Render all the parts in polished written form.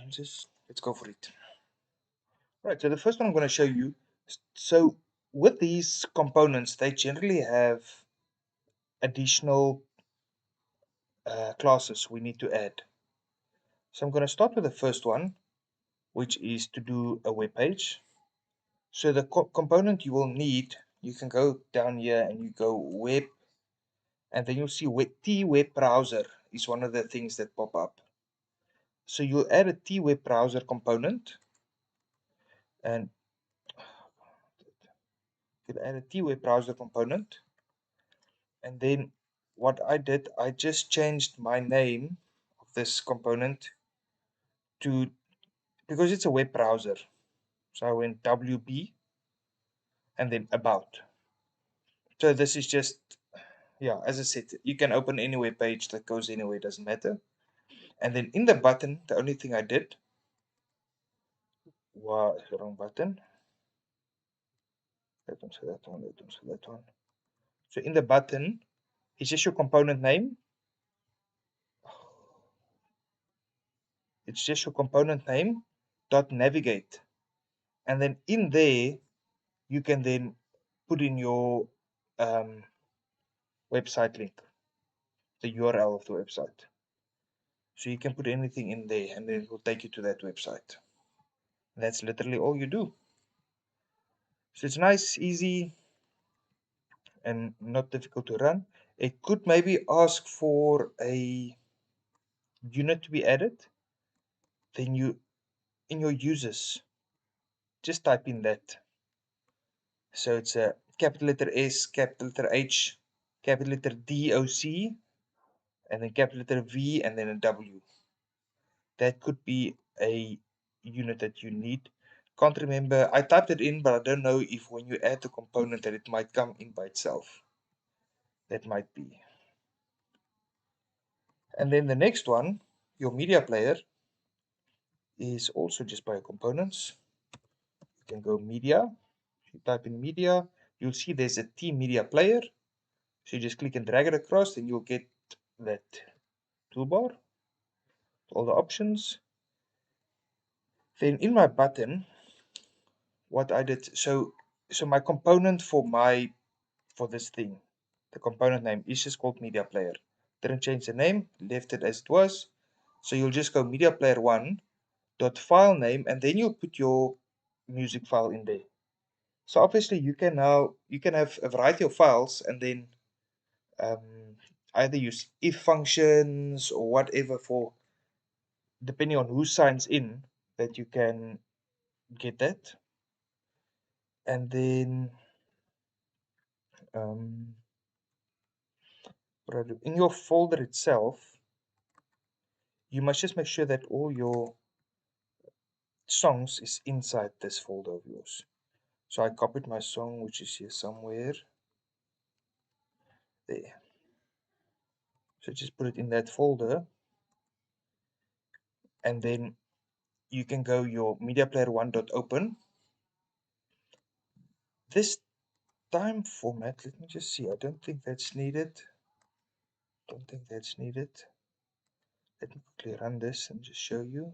let's go for it. Right, so the first one I'm going to show you. So with these components, they generally have additional classes we need to add. So I'm going to start with the first one, which is to do a web page. So the component you will need, you can go down here and you go web, and then you'll see T-Web browser is one of the things that pop up. So you'll add a T-Web browser component, and you'll add a T-Web browser component, and then what I did, I just changed my name of this component to, because it's a web browser, so I went WB and then about. So this is just, yeah, as I said, you can open any web page that goes anywhere, doesn't matter. And then in the button, the only thing I did was the wrong button. That one, so that one, that one, so that one. So in the button, it's just your component name. It's just your component name dot navigate, and then in there you can then put in your website link, the URL of the website. So you can put anything in there, and then it will take you to that website. And that's literally all you do. So it's nice, easy, and not difficult to run. It could maybe ask for a unit to be added. Then you, in your users, just type in that. So it's a capital letter S, capital letter H, capital letter DOC, and then capital letter V, and then a W. That could be a unit that you need. Can't remember. I typed it in, but I don't know if when you add the component that it might come in by itself. That might be. And then the next one, your media player, is also just by components. You can go media. If you type in media, you'll see there's a T media player. So you just click and drag it across, and you'll get that toolbar, all the options. Then in my button, what I did, so my component for this thing, the component name is just called media player. Didn't change the name, left it as it was. So you'll just go media player 1 dot file name, and then you'll put your music file in there. So obviously you can have a variety of files, and then either use if functions or whatever for, depending on who signs in, that you can get that. And then what I do in your folder itself, you must just make sure that all your songs is inside this folder of yours. So I copied my song, which is here somewhere. There. So just put it in that folder, and then you can go your media player 1.open. This time format, let me just see. I don't think that's needed. Don't think that's needed. Let me quickly run this and just show you.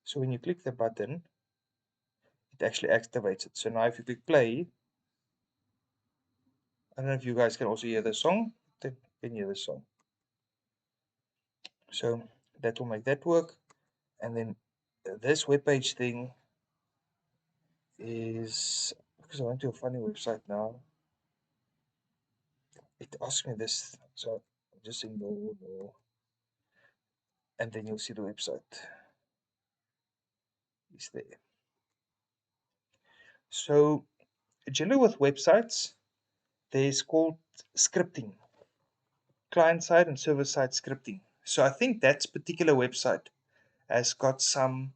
So when you click the button, it actually activates it. So now if you click play, I don't know if you guys can also hear the song. Then you can hear the song. So that will make that work. And then this web page thing is, because I went to a funny website now, it asks me this, so I'm just saying no, and then you'll see the website is there. So generally with websites, there's called scripting, client-side and server-side scripting. So I think that particular website has got some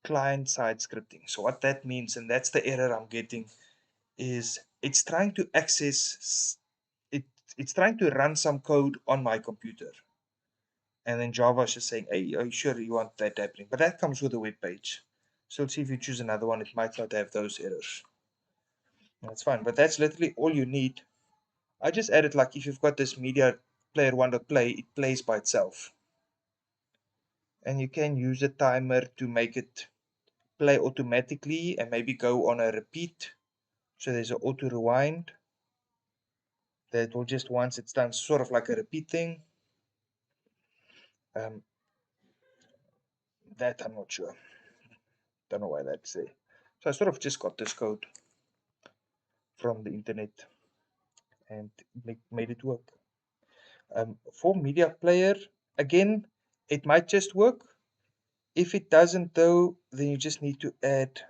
client-side scripting. So what that means, and that's the error I'm getting, is it's trying to access it's trying to run some code on my computer, and then Java is just saying, hey, are you sure you want that happening? But that comes with a web page. So let's see if you choose another one, it might not have those errors. That's fine, but that's literally all you need. I just added, like, if you've got this media player 1.play, it plays by itself. And you can use a timer to make it play automatically and maybe go on a repeat. So there's an auto rewind that will just, once it's done, sort of like a repeat thing. That I'm not sure. Don't know why that's there. So I sort of just got this code from the internet and made it work. For media player, again, it might just work. If it doesn't though, then you just need to add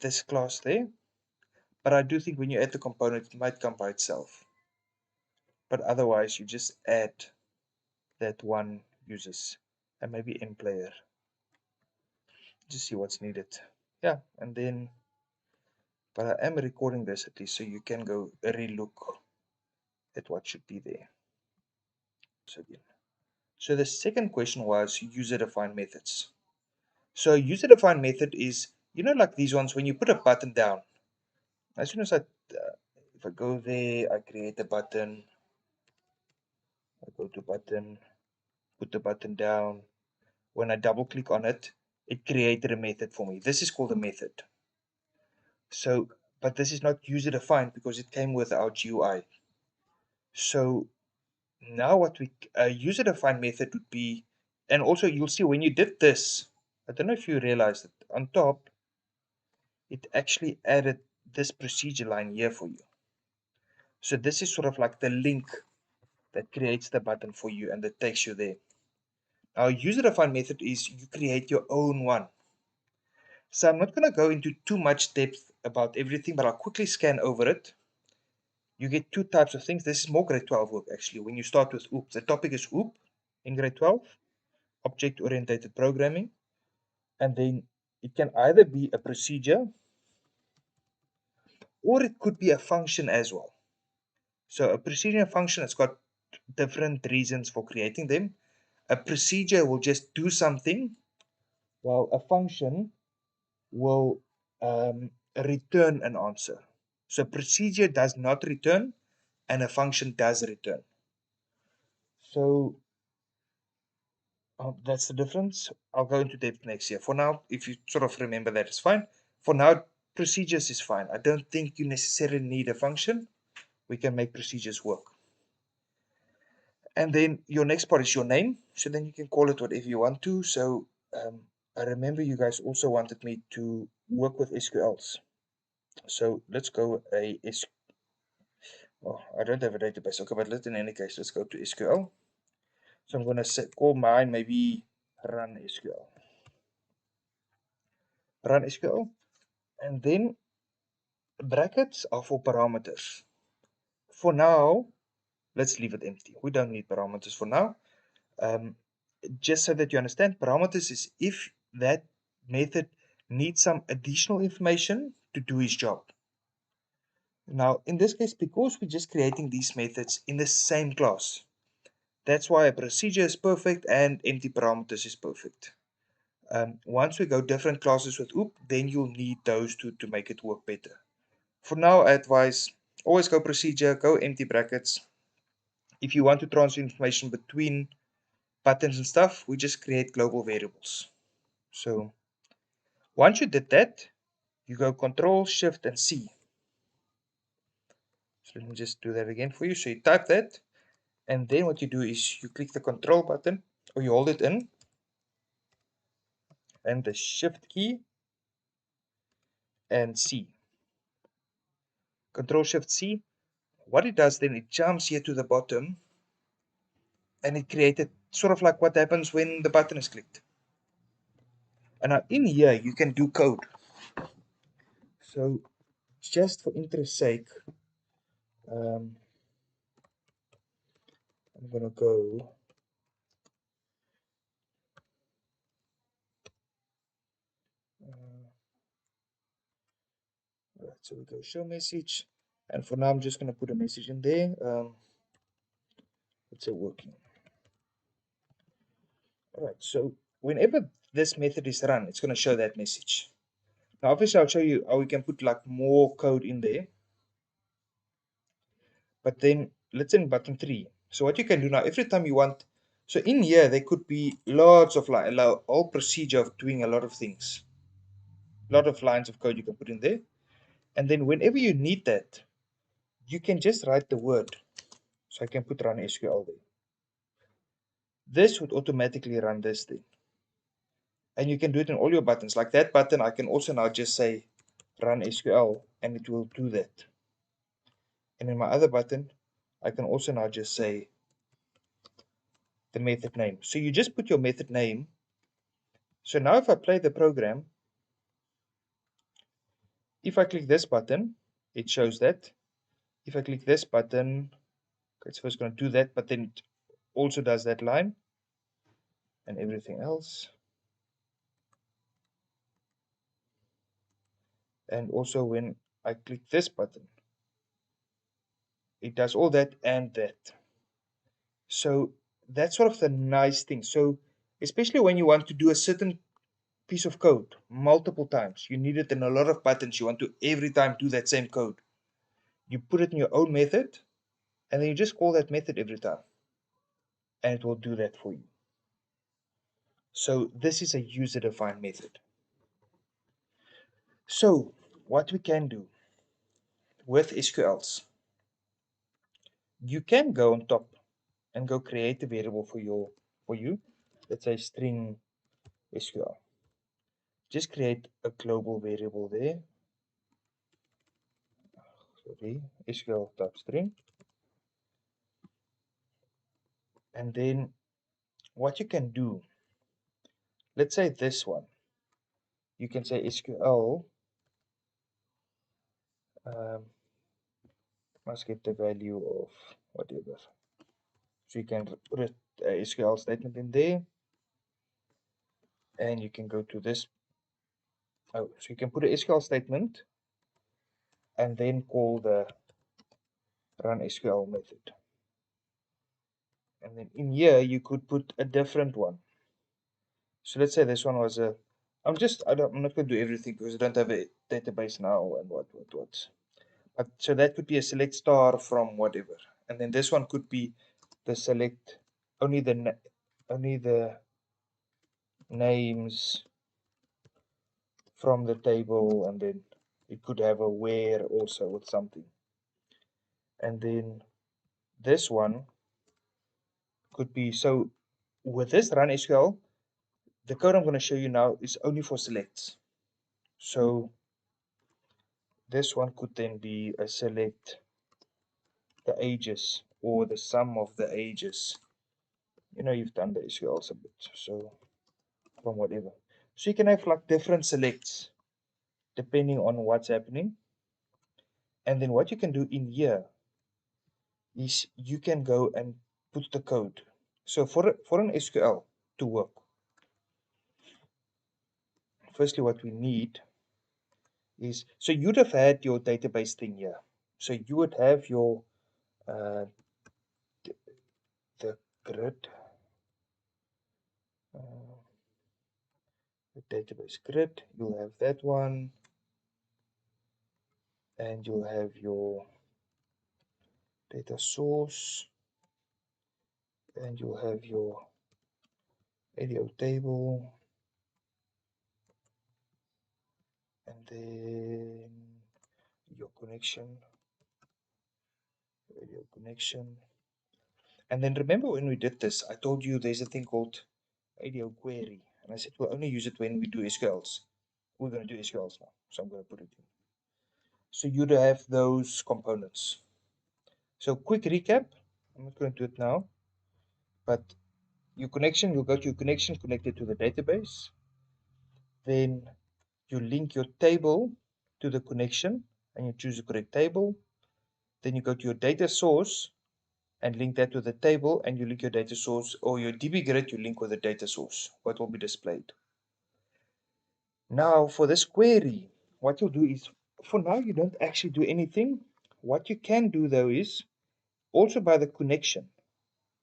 this class there. But I do think when you add the component, it might come by itself. But otherwise, you just add that one uses and maybe M player. Just see what's needed. Yeah, and then, but I am recording this at least so you can go relook at what should be there. So again. So the second question was user-defined methods. So a user-defined method is, like these ones, when you put a button down, as soon as if I go there, I create a button, I go to button, put the button down. When I double click on it, it created a method for me. This is called a method. So, but this is not user-defined because it came with our GUI. So now what a user-defined method would be, and also you'll see when you did this, I don't know if you realized that on top, it actually added this procedure line here for you. So this is sort of like the link that creates the button for you and that takes you there. Now, a user-defined method is you create your own one. So I'm not going to go into too much depth about everything, but I'll quickly scan over it. You get two types of things. This is more grade 12 work, actually. When you start with OOP, the topic is OOP in grade 12, object-oriented programming. And then it can either be a procedure or it could be a function as well. So a procedure and function has got different reasons for creating them. A procedure will just do something, while a function will return an answer. So procedure does not return, and a function does return. So that's the difference. I'll go into depth next year. For now, if you sort of remember that, it's fine. For now, procedures is fine. I don't think you necessarily need a function. We can make procedures work. And then your next part is your name. So then you can call it whatever you want to. So I remember you guys also wanted me to work with SQLs. So let's go oh, I don't have a database. Okay, but in any case, let's go to SQL. So I'm going to call mine maybe run SQL. Run SQL. And then brackets are for parameters. For now, let's leave it empty. We don't need parameters for now. Just so that you understand, parameters is if that method needs some additional information to do its job. Now, in this case, because we're just creating these methods in the same class, that's why a procedure is perfect and empty parameters is perfect. Once we go different classes with OOP, then you'll need those to make it work better. For now, I advise always go procedure, go empty brackets. If you want to transfer information between buttons and stuff, we just create global variables. So once you did that, you go Control, Shift, and C. So let me just do that again for you. So you type that, and then what you do is you click the Control button, or you hold it in, and the Shift key, and C. Control, Shift, C. What it does then, it jumps here to the bottom, and it created sort of like what happens when the button is clicked. And now in here, you can do code. So just for interest's sake, I'm going to go right, so we go show message, and for now I'm just going to put a message in there. Let's say working. All right, so whenever this method is run, it's going to show that message. Now obviously I'll show you how we can put like more code in there, but then let's say in button 3. So what you can do now, every time you want So in here, there could be lots of a whole procedure of doing a lot of things. A lot of lines of code you can put in there. And then whenever you need that, you can just write the word. So I can put run SQL there. This would automatically run this thing. And you can do it in all your buttons. Like that button, I can also now just say run SQL and it will do that. And in my other button, I can also now just say the method name. So you just put your method name. So now if I play the program, if I click this button, it shows that. If I click this button, it's first going to do that, but then it also does that line and everything else. And also when I click this button, it does all that and that. So that's sort of the nice thing. So especially when you want to do a certain piece of code multiple times, you need it in a lot of buttons, you want to every time do that same code. You put it in your own method, and then you just call that method every time, and it will do that for you. So this is a user-defined method. So what we can do with SQLs, you can go on top and go create a variable for you. Let's say string SQL. Just create a global variable there. Sorry, SQL type string. And then what you can do, let's say this one, you can say SQL must get the value of whatever. So you can put a SQL statement in there, and you can go to this. Oh, so you can put a SQL statement and then call the run SQL method. And then in here you could put a different one. So let's say this one was a. I'm not going to do everything because I don't have a database now and what. But so that could be a select star from whatever, and then this one could be the select only the names from the table, and then it could have a where also with something. And then this one could be, so with this run SQL, the code I'm going to show you now is only for selects. So this one could then be a select the ages or the sum of the ages. You know, you've done the SQLs a bit, so from whatever. So you can have like different selects depending on what's happening. And then what you can do in here is you can go and put the code. So for an SQL to work, firstly what we need is, so you'd have had your database thing here. So you would have your the grid, uh, the database grid. You'll have that one, and you'll have your data source, and you'll have your ADO table, and then your connection, ADO connection. And then remember when we did this, I told you there's a thing called ADO query, and I said we'll only use it when we do SQLs. We're going to do SQLs now, so I'm going to put it in. So you'd have those components. So quick recap, I'm not going to do it now, but your connection, you'll go to your connection connected to the database. Then you link your table to the connection and you choose the correct table. Then you go to your data source and link that to the table, and you link your data source, or your DB grid you link with the data source, what will be displayed. Now for this query, what you'll do is, for now you don't actually do anything. What you can do though is, also by the connection,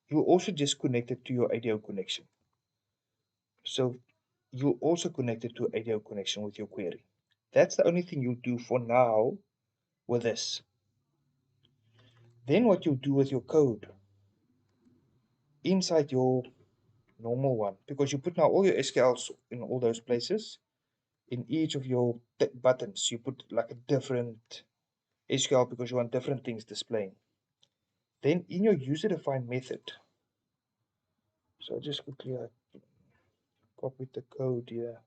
you also just connect it to your ADO connection. So you also connect it to ADO connection with your query. That's the only thing you'll do for now with this. Then what you'll do with your code, inside your normal one, because you put now all your SQLs in all those places. In each of your buttons, you put like a different SQL because you want different things displaying. Then in your user-defined method, so I just quickly copied the code here.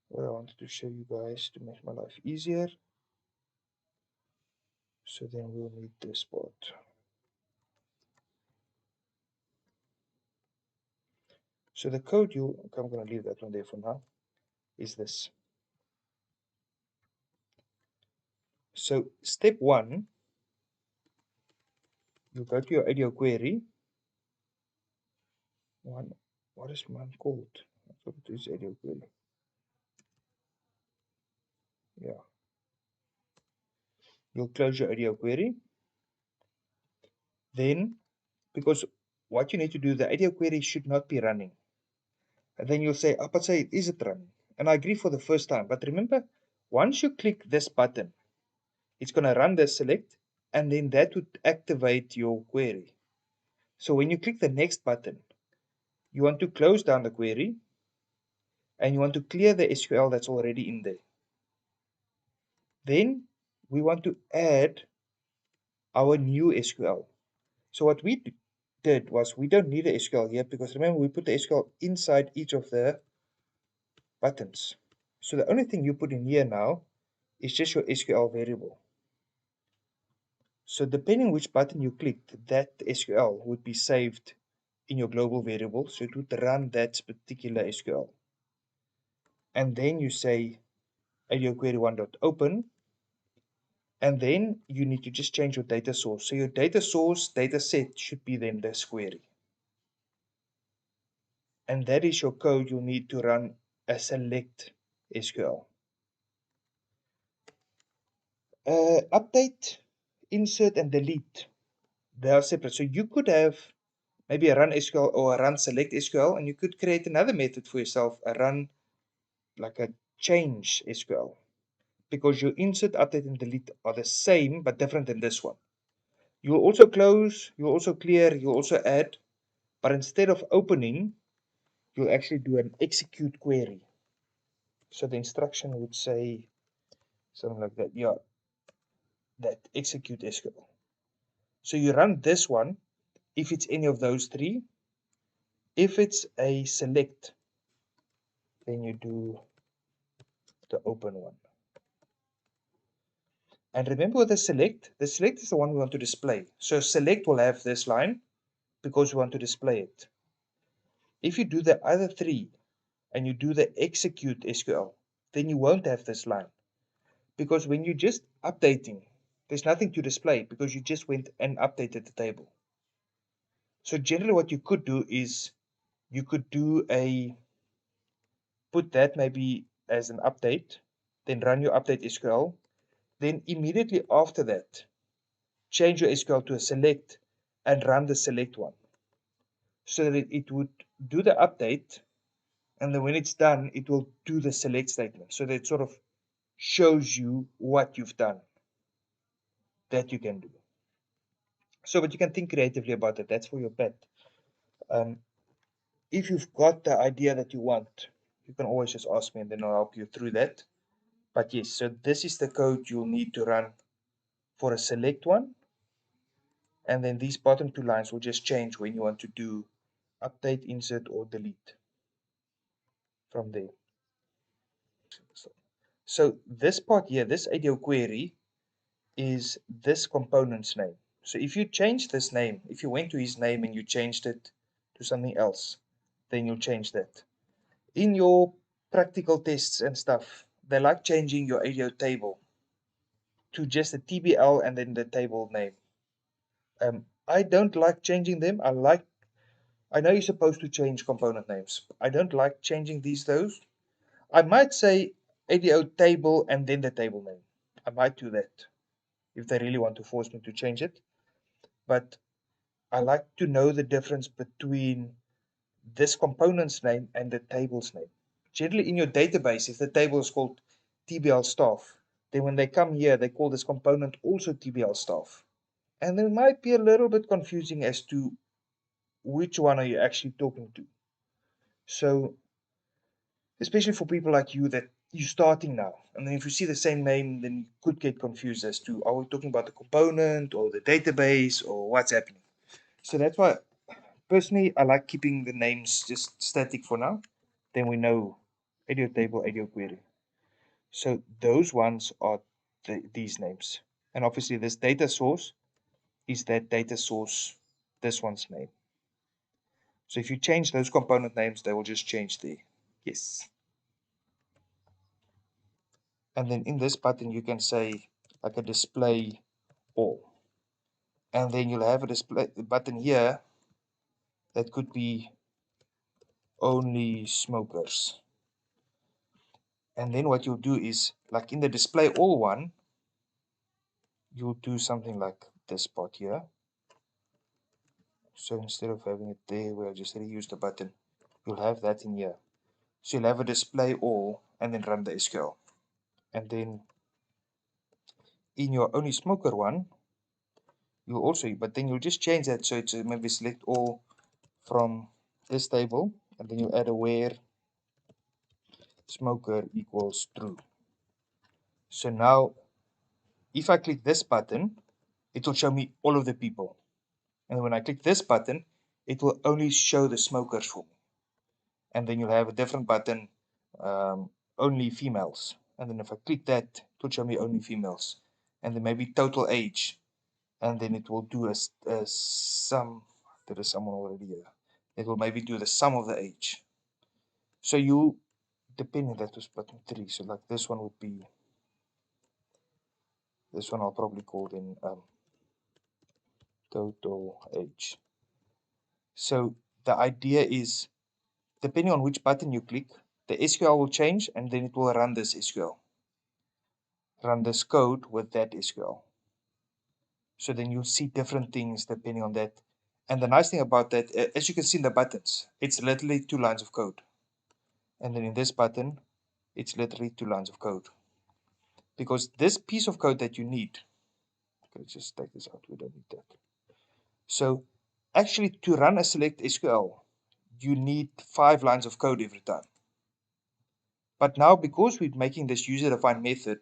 What I wanted to show you guys to make my life easier. So then we'll need this part. So the code I'm going to leave that one there for now, is this. So step one, you go to your ADO query. What is mine called? I thought it is ADO query. Yeah. You'll close your ADO query. Then, because what you need to do, the ADO query should not be running. And then you'll say, but say, is it running? And I agree for the first time. But remember, once you click this button, it's going to run the select, and then that would activate your query. So when you click the next button, you want to close down the query, and you want to clear the SQL that's already in there. Then we want to add our new SQL. So what we did was, we don't need the SQL here, because remember, we put the SQL inside each of the buttons. So the only thing you put in here now is just your SQL variable. So depending which button you clicked, that SQL would be saved in your global variable. So it would run that particular SQL. And then you say ADO query 1.open. And then you need to just change your data source. So your data source data set should be then this query. And that is your code you'll need to run a select SQL. Update, insert, and delete. They are separate. So you could have maybe a run SQL or a run select SQL, and you could create another method for yourself, a run like a change SQL, because your insert, update, and delete are the same but different than this one. You'll also close, you'll also clear, you'll also add, but instead of opening, you'll actually do an execute query. So the instruction would say something like that. Yeah, that execute SQL. So you run this one if it's any of those three. If it's a select, then you do the open one. And remember with the select is the one we want to display. So select will have this line because we want to display it. If you do the other three and you do the execute SQL, then you won't have this line. Because when you're just updating, there's nothing to display because you just went and updated the table. So generally what you could do is you could do put that maybe as an update, then run your update SQL, then immediately after that, change your SQL to a select and run the select one. So that it would do the update, and then when it's done, it will do the select statement. So that it sort of shows you what you've done that you can do. So, but you can think creatively about it. That's for your pet. If you've got the idea that you want, you can always just ask me and then I'll help you through that. But yes, so this is the code you'll need to run for a select one. And then these bottom two lines will just change when you want to do update, insert, or delete from there. So this part here, this ADO query, is this component's name. So if you change this name, if you went to his name and you changed it to something else, then you'll change that. In your practical tests and stuff, they like changing your ADO table to just a TBL and then the table name. I don't like changing them. I know you're supposed to change component names. I don't like changing those. I might say ADO table and then the table name. I might do that if they really want to force me to change it. But I like to know the difference between this component's name and the table's name. Generally in your database, if the table is called TBL staff, then when they come here, they call this component also TBL staff. And it might be a little bit confusing as to which one are you actually talking to. So especially for people like you that you're starting now, and then if you see the same name, then you could get confused as to are we talking about the component or the database or what's happening. So that's why personally I like keeping the names just static for now. Then we know audio table, audio query. So those ones are these names. And obviously this data source is that data source, this one's name. So if you change those component names, they will just change there. Yes. And then in this button, you can say like a display all. And then you'll have a display button here that could be only smokers. And then what you'll do is like in the display all one, you'll do something like this part here. So instead of having it there where I just reuse the button, you'll have that in here. So you'll have a display all and then run the SQL. And then in your only smoker one, you'll also, but then you'll just change that so it's maybe select all from this table, and then you'll add a where smoker equals true. So now if I click this button, it will show me all of the people. And when I click this button, it will only show the smokers for me. And then you'll have a different button, only females. And then if I click that, it will show me only females. And then maybe total age. And then it will do a sum. There is someone already here. It will maybe do the sum of the age. So you, depending, that was button 3. So like this one would be, this one I'll probably call then total age. So the idea is, depending on which button you click, the SQL will change and then it will run this SQL. Run this code with that SQL. So then you'll see different things depending on that. And the nice thing about that, as you can see in the buttons, it's literally 2 lines of code. And then in this button, it's literally 2 lines of code. Because this piece of code that you need, let's just take this out, we don't need that. So actually to run a select SQL, you need 5 lines of code every time. But now because we're making this user-defined method,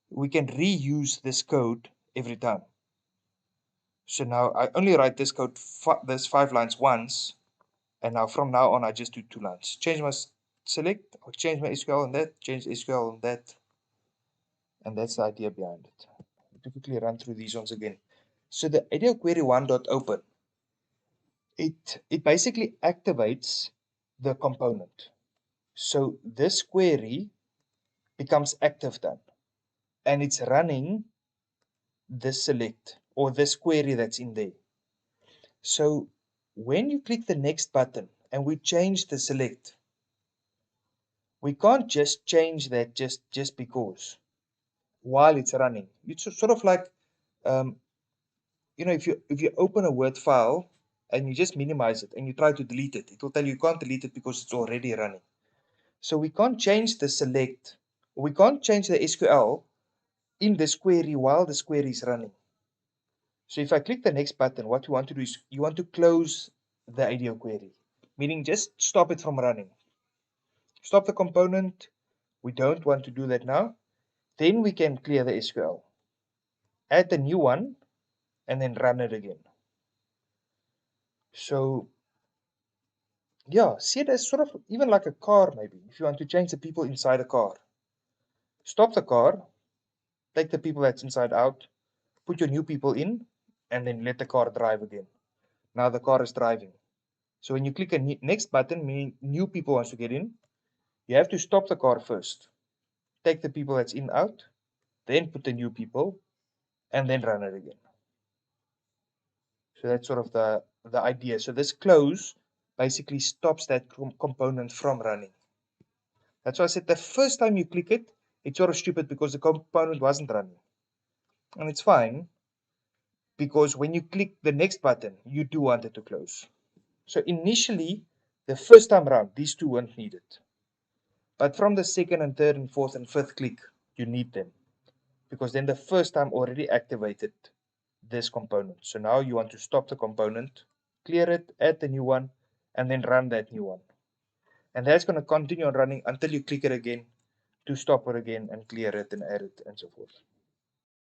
we can reuse this code every time. So now I only write this code, this 5 lines once, and now from now on I just do 2 lines. Change my select, or change my SQL on that, change SQL on that, and that's the idea behind it. To quickly run through these ones again. So the audio query 1.open, it basically activates the component. So this query becomes active then, and it's running this select or this query that's in there. So when you click the next button and we change the select, we can't just change that just because while it's running. It's sort of like if you open a Word file and you just minimize it and you try to delete it, it will tell you can't delete it because it's already running. So we can't change the select, we can't change the SQL in this query while this query is running. So if I click the next button, what you want to do is you want to close the audio query, meaning just stop it from running. Stop the component. We don't want to do that now. Then we can clear the SQL, add the new one, and then run it again. So yeah, see it as sort of even like a car maybe. If you want to change the people inside a car, stop the car, take the people that's inside out, put your new people in, and then let the car drive again. Now the car is driving. So when you click a next button, meaning new people wants to get in, you have to stop the car first. Take the people that's in out, then put the new people, and then run it again. So that's sort of the idea. So this close basically stops that component from running. That's why I said the first time you click it, it's sort of stupid because the component wasn't running. And it's fine because when you click the next button, you do want it to close. So initially, the first time around, these two weren't needed. But from the second and third and fourth and fifth click, you need them. Because then the first time already activated this component. So now you want to stop the component, clear it, add the new one, and then run that new one. And that's going to continue on running until you click it again to stop it again and clear it and add it and so forth.